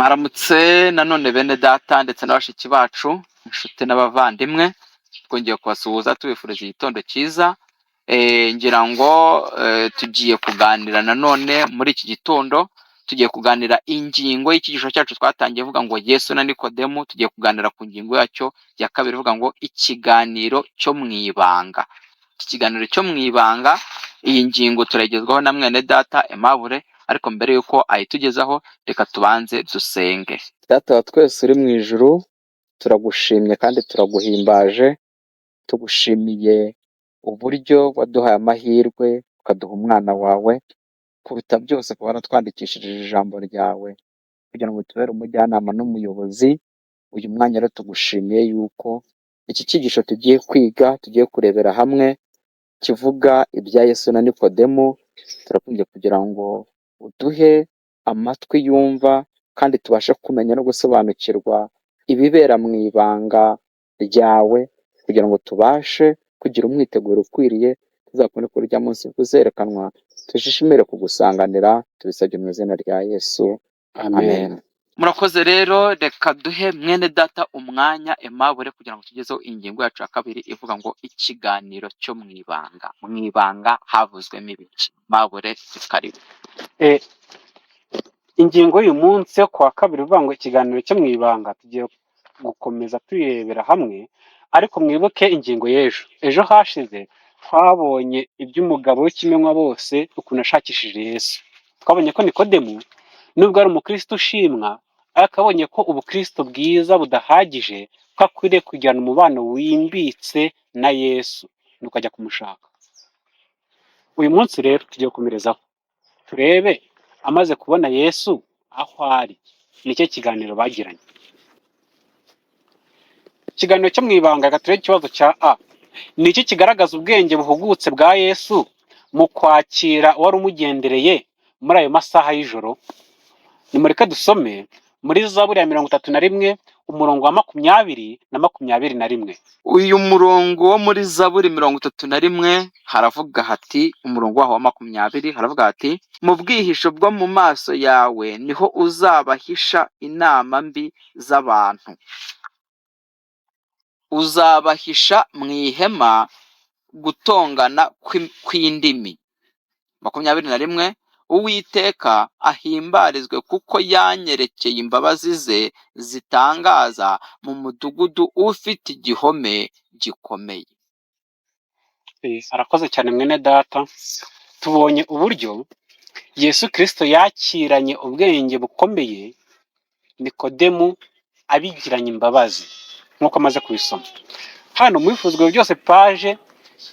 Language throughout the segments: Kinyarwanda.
Mwaramutse nanone bene data ndetse na bashiki bacu, inshuti n'abavandimwe, twongeye kubasuhuza tubifuriza igitondo cyiza. Ngira ngo tugiye kuganira nanone muri iki gitondo, tugiye kuganira ingingo y'icyigisho cyacu twatangiye ivuga ngo Yesu na Nikodemu. Tugiye kuganira ku ngingo yacyo ya kabiri ivuga ngo ikiganiro cyo mu ibanga. Iki kiganiro cyo mu ibanga, iyi ngingo turagezwaho na mwene data Aimable, ariko mbere y'uko ayitugezaho reka tubanze dusenge. Data wa twese uri mu ijuru, turagushimye kandi turaguhimbaje, tugushimiye uburyo waduhaye amahirwe ukaduha umwana wawe, kuruta byose kuba waratwandikishije ijambo ryawe kugira ngo tubere umujyanama n'umuyobozi. Uyu mwanya rero tugushimiye yuko iki cyigisho tugiye kwiga, tugiye kurebera hamwe, kivuga ibya Yesu na Nikodemu. Turakunze kugira ngo uduhe amatwi yumva kandi tubashe kumenya no gusobanukirwa ibibera mu ibanga ryawe, kugira ngo tubashe kugira umwiteguro ukwiriye, tuzakubone ko urya munsi kuzerekanwa, tujishimire kugusanganira, tubisabye mu izina rya Yesu, amen. Murakoze rero, reka duhe mwene data umwanya Aimable kugira ngo tugezeho ingingo yacu ya kabiri ivuga ngo ikiganiro cyo mu ibanga. Mu ibanga havuzwemo ibiki? Aimable, karibu. Ingingo y'uyu munsi yo kuwa kabiri ivuga ngo ikiganiro cyo mu ibanga, tugiye gukomeza tuyirebera hamwe, ariko mwibuke ingingo y'ejo. Ejo hashize twabonye iby'umugabo w'ikimenywa bose ukuntu ashakishije Yesu. Twabonye ko Nikodemu nubwo ari umukristo ushimwa, ariko abonye ko ubukristo bwiza budahagije, ko akwiriye kugirana umubano wimbitse na Yesu, nuko ajya kumushaka. Uyu munsi rero tugiye gukomerezaho turebe amaze kubona Yesu aho ari, nicyo kiganiro bagiranye. Ikiganiro cyo mu ibanga, gature ikibazo cya A. Ni iki kigaragaza ubwenge buhugutse bwa Yesu mu kwakira uwari umugendereye muri ayo masaha y'ijoro? Nimureke dusome muri Zaburi ya 31 umurongo wa 20 na 21. Uyu murongo wo muri Zaburi 31 haravuga hati, umurongo waho wa 20 haravuga hati, mu bwihisho bwo mu maso yawe niho uzabahisha inama mbi z'abantu, uzabahisha mu ihema gutongana kw'indimi. 21, Uwiteka ahimbarizwe kuko yanyerekeye imbabazi ze zitangaza mu mudugudu ufite igihome gikomeye. Arakoze cyane mwene data. Tubonye uburyo Yesu Kristo yakiranye ubwenge bukomeye Nikodemu abigiranye imbabazi, nk'uko amaze kubisoma hano mu bifuzwe byose, paje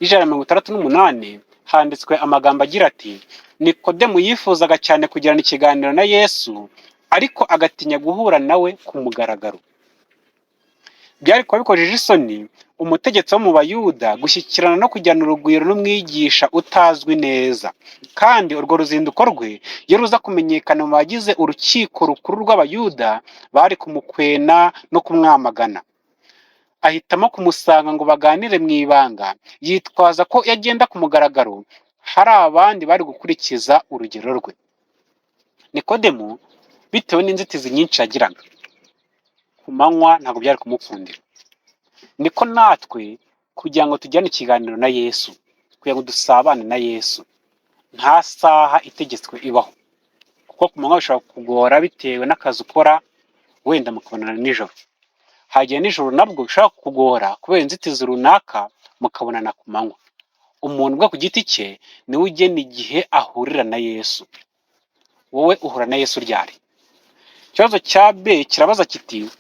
168, handitswe amagambo agira ati, Nikodemu yifuzaga cyane kugirana ikiganiro na Yesu, ariko agatinya guhura nawe ku mugaragaro. Byari kuba bikojeje isoni umutegetsi wo mu Bayuda gushyikirana no kujyana urugwiro n'umwigisha utazwi neza, kandi urwo ruzinduko rwe iyo ruza kumenyekana mu bagize urukiko rukuru rw'Abayuda, bari kumukwena no kumwamagana. Ahitamo kumusanga ngo baganire mu ibanga, yitwaza ko yagenda ku mugaragaro hari abandi bari gukurikiza urugero rwe. Nikodemu, bitewe n'inzitizi nyinshi yagiraga ku manywa, ntabwo byari kumukundira. Niko natwe kugira ngo tujyane ikiganiro na Yesu, kugira ngo dusabane na Yesu, nta saha itegetswe ibaho, kuko ku manywa bishobora kugora bitewe n'akazi ukora, wenda mukabonana nijoro. Hagiye nijoro nabwo bishobora kugora kubera inzitizi runaka, mukabonana ku manywa. Umuntu ubwe ku giti cye niwe ugena igihe ahurira na Yesu. Wowe uhura na Yesu ryari? Ikibazo cya B kirabaza kiti,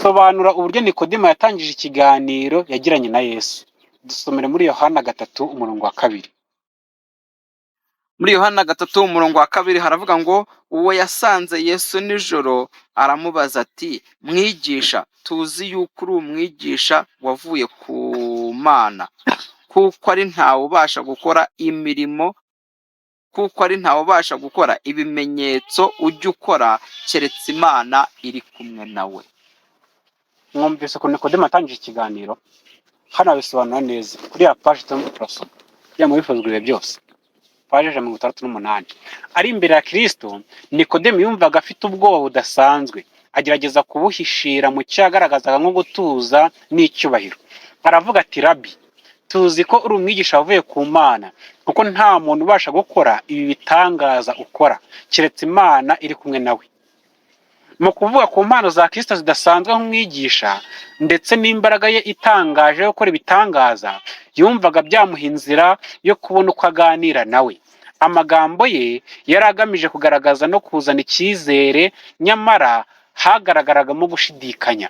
sobanura uburyo Nikodemu yatangije ikiganiro yagiranye na Yesu. Dusomere muri Yohana 3 umurongo wa 2. Muri Yohana 3 umurongo wa 2 haravuga ngo, uwo yasanze Yesu nijoro aramubaza ati, mwigisha, tuzi yuko uri umwigisha wavuye ku Mana, kuko ari ntawe ubasha gukora ibimenyetso ujya ukora keretse Imana iri kumwe nawe. Mwumvise ko Nikodemu atangije ikiganiro? Hano bisobanura neza kuri ya paje turimo turasoma, ya mu bifuzwe byose, paje 168. Ari imbere ya Kristo, Nikodemu yumvaga afite ubwoba budasanzwe, agerageza kubuhishira mu cyo yagaragazaga nko gutuza n'icyubahiro. Aravuga ati, Rabi, tuzi ko uri umwigisha wavuye ku Mana, kuko nta muntu ubasha gukora ibi bitangaza ukora keretse Imana iri kumwe nawe. Mu kuvuga ku mpano za Kristo zidasanzwe nk'umwigisha ndetse n'imbaraga ye itangaje yo gukora ibitangaza, yumvaga byamuha inzira yo kubona uko aganira nawe. Amagambo ye yari agamije kugaragaza no kuzana icyizere, nyamara hagaragaragamo gushidikanya.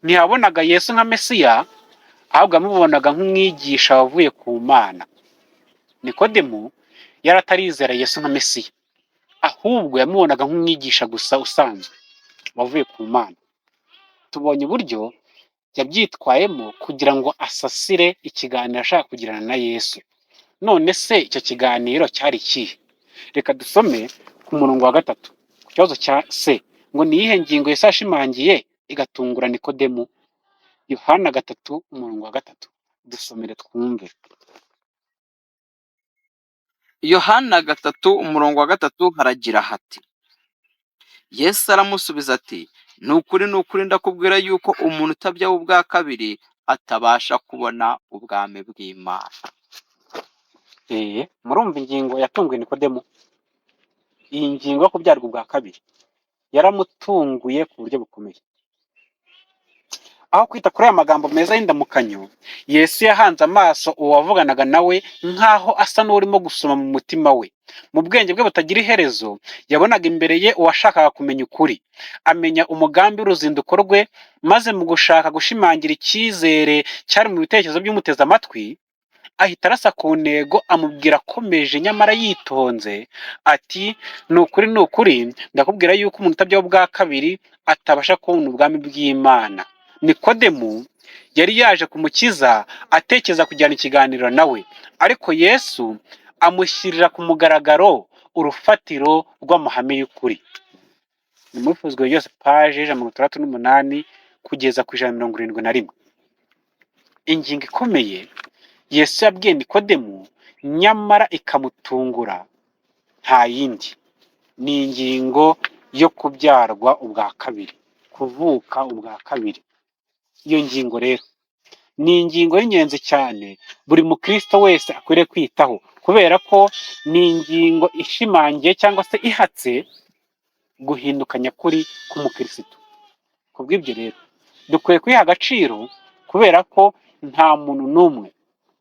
Ntiyabonaga Yesu nka Mesiya, ahubwo yamubonaga nk'umwigisha wavuye ku Mana. Nikodemu yari atarizera Yesu nka Mesiya, ahubwo yamubonaga nk'umwigisha gusa usanzwe wavuye ku Mana. Tubonye uburyo yabyitwayemo kugira ngo asasire ikiganiro ashaka kugirana na Yesu. None se icyo kiganiro cyari ikihe? Reka dusome ku murongo wa 3 ku kibazo cya se, ngo ni iyihe ngingo Yesu yashimangiye igatungura Nikodemu? Yohana 3 umurongo wa 3, dusomere twumve. Yohana 3 umurongo wa 3 haragira hati, Yesu aramusubiza ati, ni ukuri ndakubwira yuko umuntu utabyawe ubwa kabiri atabasha kubona ubwami bw'Imana. Murumva ingingo yatunguye Nikodemu? Iyi ngingo yo kubyarwa ubwa kabiri yaramutunguye ku buryo bukomeye. Aho kwita kuri aya magambo meza y'indamukanyo, Yesu yahanze amaso uwo wavuganaga nawe nk'aho asa n'urimo gusoma mu mutima we. Mu bwenge bwe butagira iherezo, yabonaga imbere ye uwashakaga kumenya ukuri. Amenya umugambi w'uruzinduko rwe, maze mu gushaka gushimangira icyizere cyari mu bitekerezo by'umuteze amatwi, ahita arasa ku ntego, amubwira akomeje nyamara yitonze ati, ni ukuri ndakubwira yuko umuntu utabyawe ubwa kabiri atabasha kubona ubwami bw'Imana. Nikodemu yari yaje kumukiza atekereza kujyana ikiganiro nawe, ariko Yesu amushyirira ku mugaragaro urufatiro rw'amahame y'ukuri. Ni muri Fuzwe yose paje 68 kugeza ku 171. Ingingo ikomeye Yesu yabwiye Nikodemu nyamara ikamutungura nta yindi, ni ingingo yo kubyarwa ubwa kabiri, kuvuka ubwa kabiri. Iyo ngingo rero ni ingingo y'ingenzi cyane buri mukristo wese akwiriye kwitaho, kubera ko ni ingingo ishimangiye cyangwa se ihatse guhinduka nyakuri k'umukristo. Kubw'ibyo rero dukwiye kwiha agaciro, kubera ko nta muntu n'umwe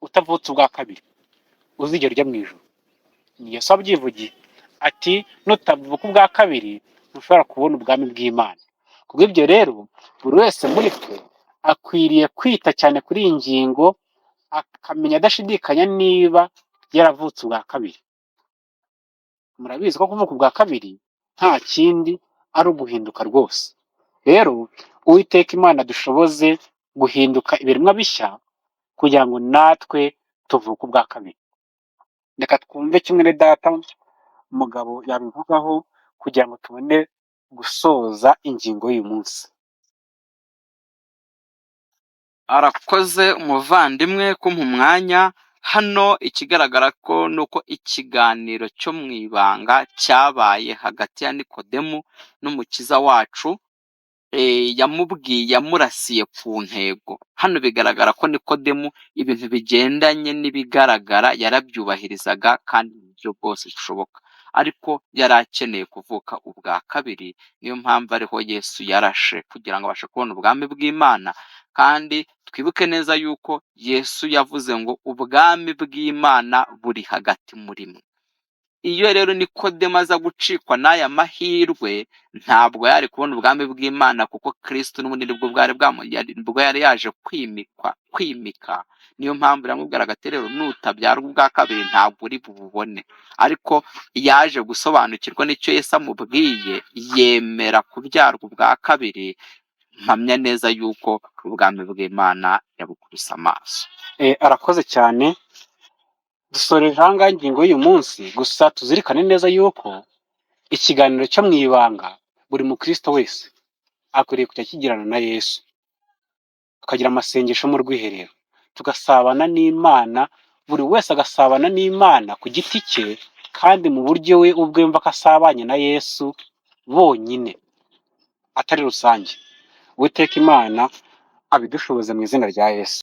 utavutse ubwa kabiri uzigera ujya mu ijuru. Ni Yesu abyivugiye ati, nutavuka ubwa kabiri ntushobora kubona ubwami bw'Imana. Kubw'ibyo rero buri wese muri twe akwiriye kwita cyane kuri iyi ngingo, akamenya adashidikanya niba yaravutse ubwa kabiri. Murabizi ko kuvuka ubwa kabiri nta kindi ari uguhinduka rwose. Rero Uwiteka Imana dushoboze guhinduka ibiremwa bishya kugira ngo natwe tuvuke ubwa kabiri. Reka twumve kimwe na data umugabo yabivugaho kugira ngo tubone gusoza ingingo y'uyu munsi. Arakoze umuvandimwe kumpa umwanya. Hano ikigaragara ko nuko ikiganiro cyo mu ibanga cyabaye hagati ya Nikodemu n'umukiza wacu, yamurasiye ku ntego. Hano bigaragara ko Nikodemu ibintu bigendanye n'ibigaragara yarabyubahirizaga kandi mu buryo bwose bushoboka, ariko yari akeneye kuvuka ubwa kabiri. Niyo mpamvu ariho Yesu yarashe kugira ngo abashe kubona ubwami bw'Imana. Kandi twibuke neza yuko Yesu yavuze ngo ubwami bw'Imana buri hagati muri mwe. Iyo rero Nikodemu aza gucikwa n'aya mahirwe, ntabwo yari kubona ubwami bw'Imana, kuko Kristo n'ubundi bwo yari yaje kwimika. Niyo mpamvu iramubwiraga ati, rero nutabyarwa ubwa kabiri ntabwo uri bububone. Ariko yaje gusobanukirwa n'icyo Yesu amubwiye, yemera kubyarwa ubwa kabiri. Mpamya neza yuko ubwami bw'Imana yabukubise amaso. Arakoze cyane. Dusoreje ahangaha ingingo y'uyu munsi, gusa tuzirikane neza yuko ikiganiro cyo mu ibanga buri mukristo wese akwiriye kujya kigirana na Yesu, tukagira amasengesho mu rwiherero, tugasabana n'Imana, buri wese agasabana n'Imana ku giti cye kandi mu buryo we ubwe yumva ko asabanye na Yesu bonyine. atari rusange. Uwiteka Imana abidushoboze mu izina rya Yesu.